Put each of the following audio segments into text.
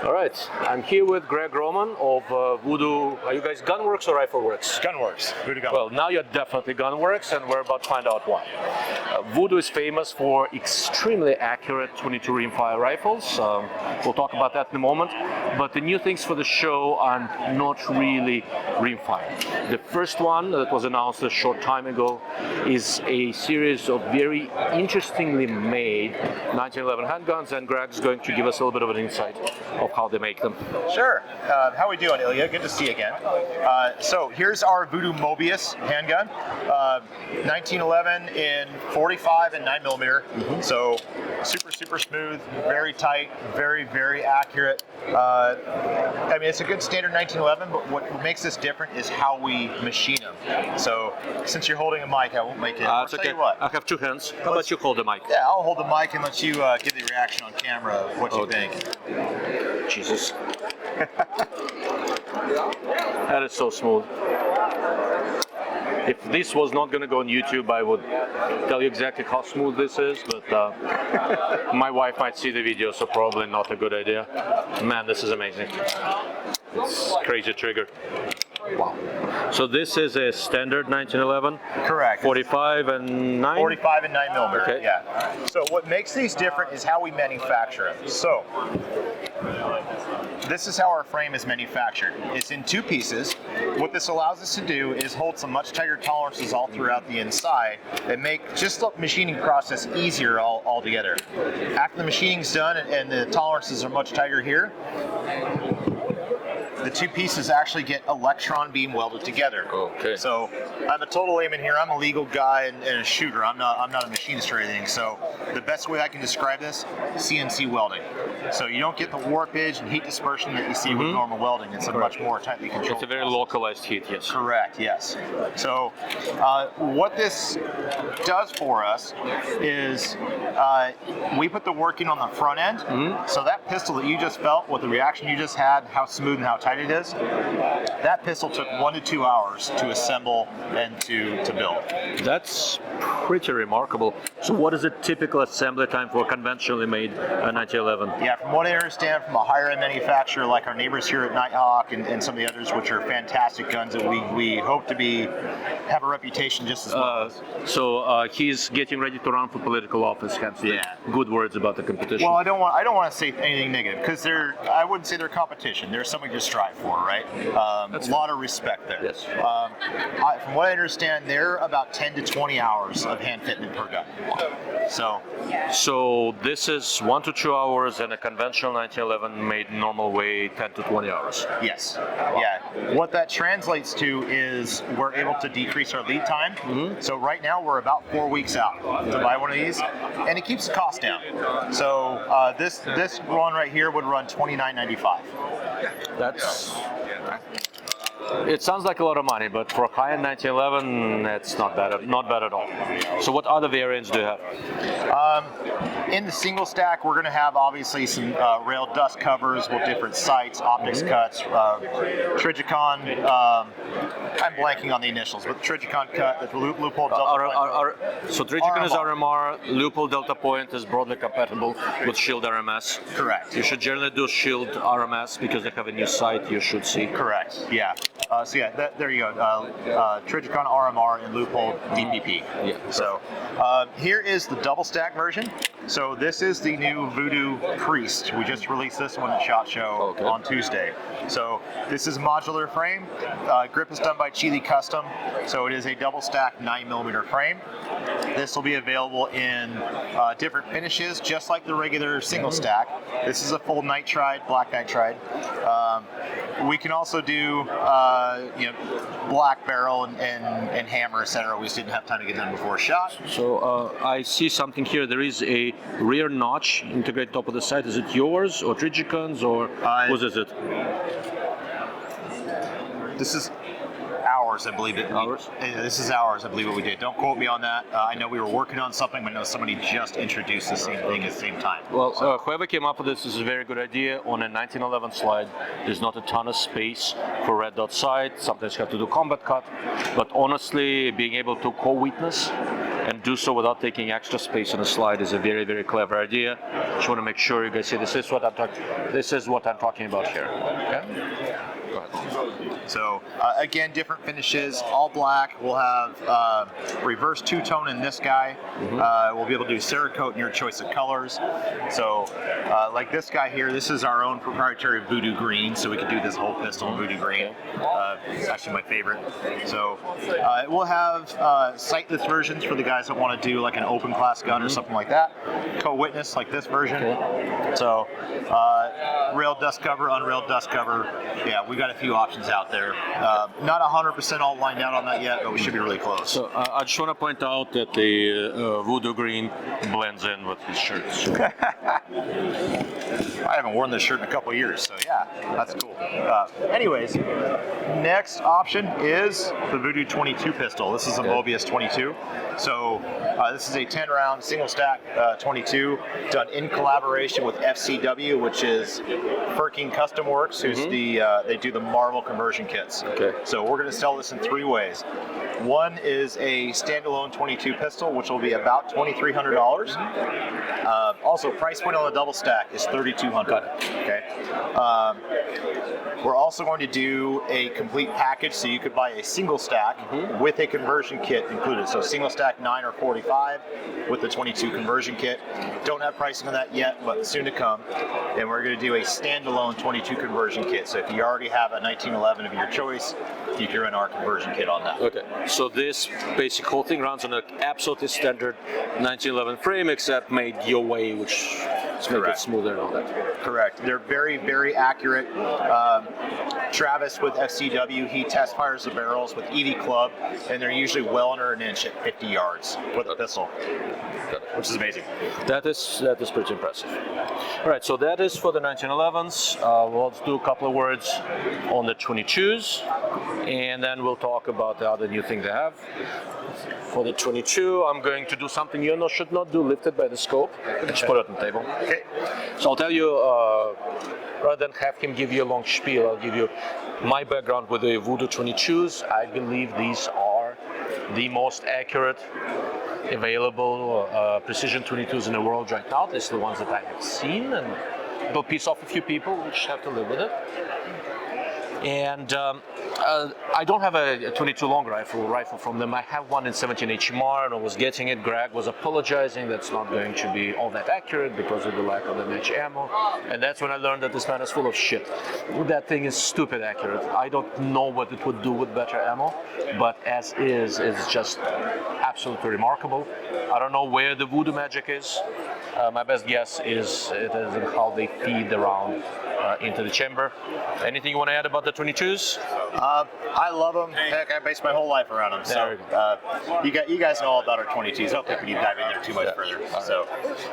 All right, I'm here with Greg Roman of Voodoo. Are you guys Gunworks or Rifleworks? Gunworks. Voodoo Gunworks. Well, now you're definitely Gunworks, and we're about to find out why. Voodoo is famous for extremely accurate 22 rimfire rifles. We'll talk about that in a moment. But the new things for the show are not really rimfire. The first one that was announced a short time ago is a series of very interestingly made 1911 handguns, and Greg's going to give us a little bit of an insight of how they make them. Sure. How we doing, Ilya? Good to see you again. So here's our Voodoo Mobius handgun. 1911 in 45 and 9mm. So super smooth, very tight, very accurate. I mean, it's a good standard 1911, but what makes this different is how we machine them. So since you're holding a mic, I won't make it. It's okay. What. I have two hands. How about you hold the mic? Yeah, I'll hold the mic and let you give the reaction on camera of what you think. Jesus. That is so smooth. If this was not going to go on YouTube, I would tell you exactly how smooth this is, but my wife might see the video, so probably not a good idea. Man, this is amazing. It's crazy trigger. Wow. So this is a standard 1911? Correct. 45 and 9? 45 and 9mm, okay. Yeah. So what makes these different is how we manufacture them. So this is how our frame is manufactured. It's in two pieces. What this allows us to do is hold some much tighter tolerances all throughout the inside and make just the machining process easier altogether. After the machining's done and the tolerances are much tighter here, the two pieces actually get electron beam welded together. Okay. So I'm a total layman here. I'm a legal guy and a shooter. I'm not a machinist or anything. So the best way I can describe this, CNC welding. So you don't get the warpage and heat dispersion that you see with normal welding. It's a much more tightly controlled. It's a very localized heat, yes. Correct, yes. So what this does for us is we put the work in on the front end. So that pistol that you just felt with the reaction you just had, how smooth and how tight it is, that pistol took 1 to 2 hours to assemble and to build. That's pretty remarkable. So what is a typical assembly time for a conventionally made 1911? Yeah, from what I understand from a higher end manufacturer like our neighbors here at Nighthawk and some of the others, which are fantastic guns that we hope to have a reputation just as well. So he's getting ready to run for political office, hence the good words about the competition. Well, I don't want to say anything negative because I wouldn't say they're competition. They're something to strive for, right? A lot of respect there. Yes. From what I understand, they're about 10 to 20 hours of hand fitment per gun. So this is 1 to 2 hours, and a conventional 1911 made normal way 10 to 20 hours. Yes. Yeah. What that translates to is we're able to decrease our lead time. So right now we're about 4 weeks out to buy one of these, and it keeps the cost down. So this one right here would run $29.95. That's. It sounds like a lot of money, but for a high-end 1911, it's not bad at all. So what other variants do you have? In the single stack, we're going to have obviously some rail dust covers with different sights, optics cuts, Trigicon. I'm blanking on the initials, but the Trigicon cut, the Loophole Delta Point. So Trigicon is RMR, Loophole Delta Point is broadly compatible with Shield RMS. Correct. You should generally do Shield RMS because they have a new sight you should see. Correct, yeah. So yeah, there you go. Trigicon RMR and Loophole DPP. Yeah. So here is the double stack version. So this is the new Voodoo Priest. We just released this one at SHOT Show on Tuesday. So this is a modular frame. Grip is done by Chile Custom. So it is a double stack 9mm frame. This will be available in different finishes, just like the regular single stack. This is a full nitride, black nitride. We can also do black barrel and hammer, etc. We just didn't have time to get done before shot. So I see something here. There is a rear notch integrated top of the sight. Is it yours or Trigicon's or whose is it? This is ours, I believe it. Ours? This is ours, I believe what we did. Don't quote me on that. I know we were working on something, but I know somebody just introduced the same thing at the same time. Well, whoever came up with this is a very good idea. On a 1911 slide, there's not a ton of space for red dot sight. Sometimes you have to do combat cut. But honestly, being able to co-witness and do so without taking extra space on the slide is a very, very clever idea. Just want to make sure you guys see this is what I'm talking about here. Okay? Go ahead. So again, different finishes, all black. We'll have reverse two-tone in this guy. We'll be able to do Cerakote in your choice of colors. So like this guy here, this is our own proprietary Voodoo green, so we could do this whole pistol in Voodoo green. It's actually my favorite. So we'll have sightless versions for the guys that want to do like an open class gun or something like that. Co-witness like this version. So railed dust cover, unrailed dust cover. Yeah, we got a few options out there. Not 100% all lined out on that yet, but we should be really close. So I just want to point out that the Voodoo green blends in with his shirts. I haven't worn this shirt in a couple of years, so yeah, that's cool. Anyways, next option is the Voodoo 22 pistol. This is a Mobius 22. So this is a 10-round single stack 22 done in collaboration with FCW, which is Firking Custom Works, who's they do the Marvel conversion kits. Okay. So we're going to sell this in 3 ways. One is a standalone 22 pistol, which will be about $2,300. Also, price point on the double stack is $3,200. Okay. We're also going to do a complete package, so you could buy a single stack with a conversion kit included. So single stack 9 or 45 with the 22 conversion kit. Don't have pricing on that yet, but soon to come. And we're going to do a standalone 22 conversion kit. So if you already have a 1911 of your choice, you can run our conversion kit on that. Okay, so this basic whole thing runs on an absolutely standard 1911 frame, except made your way, which is make it smoother and all that. Correct. They're very, very accurate. Travis with FCW, he test fires the barrels with EV Club, and they're usually well under an inch at 50 yards with a pistol, which is amazing. That is pretty impressive. All right, so that is for the 1911s. Let's do a couple of words on the 22s, and then we'll talk about the other new thing they have. For the 22, I'm going to do something you should not do, lifted by the scope. Just put it on the table. Okay. So I'll tell you, rather than have him give you a long spiel, I'll give you my background with the Voodoo 22s. I believe these are the most accurate available precision 22s in the world right now. These are the ones that I have seen, and it'll piss off a few people, which have to live with it. And I don't have a 22 long rifle from them. I have one in 17 HMR, and I was getting it. Greg was apologizing that's not going to be all that accurate because of the lack of the match ammo. And that's when I learned that this man is full of shit. That thing is stupid accurate. I don't know what it would do with better ammo, but as is, it's just absolutely remarkable. I don't know where the voodoo magic is. My best guess is it is in how they feed the round into the chamber. Anything you want to add about the 22s? I love them. Heck, I based my whole life around them. So you guys know all about our 22s. I don't think we need to dive in there too much further.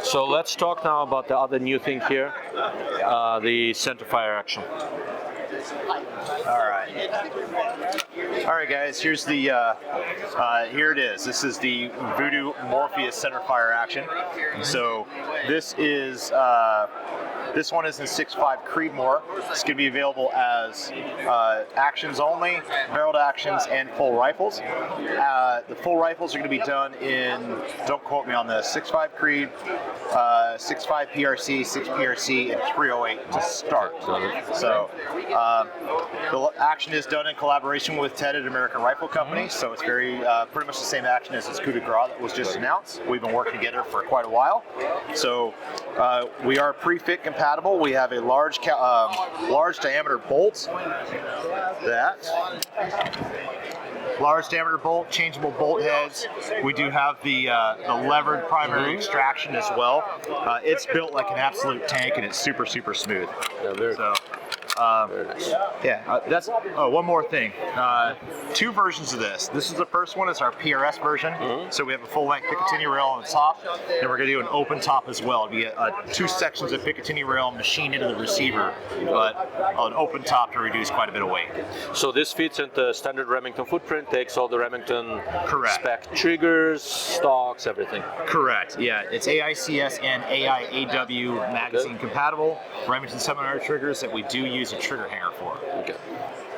So let's talk now about the other new thing here, the Centerfire action. All right, guys. Here's the here it is. This is the Voodoo Mobius Centerfire action. So this is this one is in 6.5 Creedmoor. It's going to be available as actions only, barreled actions, and full rifles. The full rifles are going to be done in, don't quote me on this, 6.5 Creed, 6.5 PRC, 6 PRC, and 308 to start. So the action is done in collaboration with Ted at American Rifle Company, so it's very pretty much the same action as this coup de grace that was just announced. We've been working together for quite a while. So we are pre-fit compatible. We have a large diameter bolt. Large diameter bolt, changeable bolt heads. We do have the levered primary extraction as well. It's built like an absolute tank, and it's super, super smooth. Very nice. That's one more thing. 2 versions of this. This is the first one. It's our PRS version. So we have a full-length Picatinny rail on the top, and we're going to do an open top as well. We get 2 sections of Picatinny rail machined into the receiver, but an open top to reduce quite a bit of weight. So this fits into standard Remington footprint, takes all the Remington spec triggers, stocks, everything. Correct. Yeah, it's AICS and AIAW magazine compatible. Remington 700 triggers that we do use use a trigger hanger for. Okay.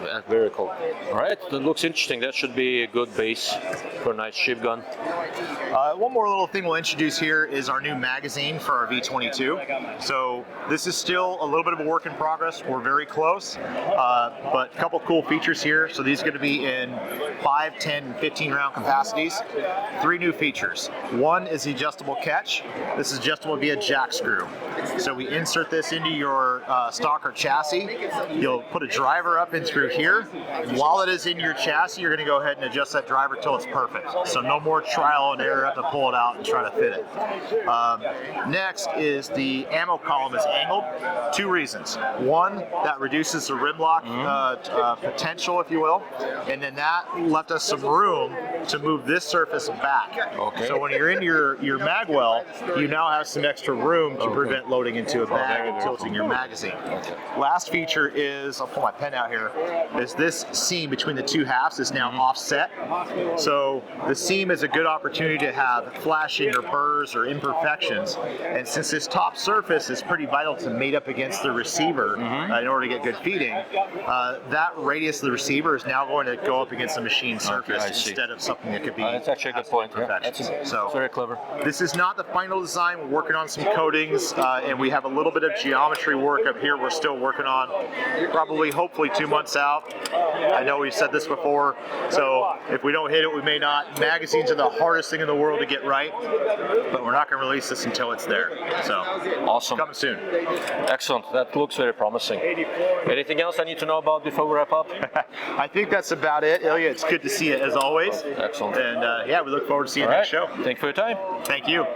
That's very cool. All right, that looks interesting. That should be a good base for a nice ship gun. One more little thing we'll introduce here is our new magazine for our V22. So this is still a little bit of a work in progress. We're very close, but a couple cool features here. So these are going to be in 5, 10, and 15 round capacities. 3 new features. One is the adjustable catch. This is adjustable via jack screw. So we insert this into your stock or chassis. You'll put a driver up in through here. While it is in your chassis, you're going to go ahead and adjust that driver till it's perfect. So no more trial and error, have to pull it out and try to fit it. Next is the ammo column is angled. 2 reasons. One, that reduces the rim lock potential, if you will, and then that left us some room to move this surface back. Okay. So when you're in your mag well, you now have some extra room to prevent loading into a bag and tilting your magazine. Okay. Last feature is, I'll pull my pen out here, is this seam between the 2 halves is now offset. So the seam is a good opportunity to have flashing or burrs or imperfections. And since this top surface is pretty vital to mate up against the receiver in order to get good feeding, that radius of the receiver is now going to go up against the machine surface instead of something that could be that's actually a good point. So very clever. this is not the final design. We're working on some coatings, and we have a little bit of geometry work up here we're still working on, probably hopefully 2 months out. I know we've said this before, so if we don't hit it, we may not. Magazines are the hardest thing in the world to get right, but we're not going to release this until it's there. So awesome. Coming soon. Excellent. That looks very promising. Anything else I need to know about before we wrap up? I think that's about it. Ilya, it's good to see you as always. Excellent. And yeah, we look forward to seeing you next show. Thank you for your time. Thank you.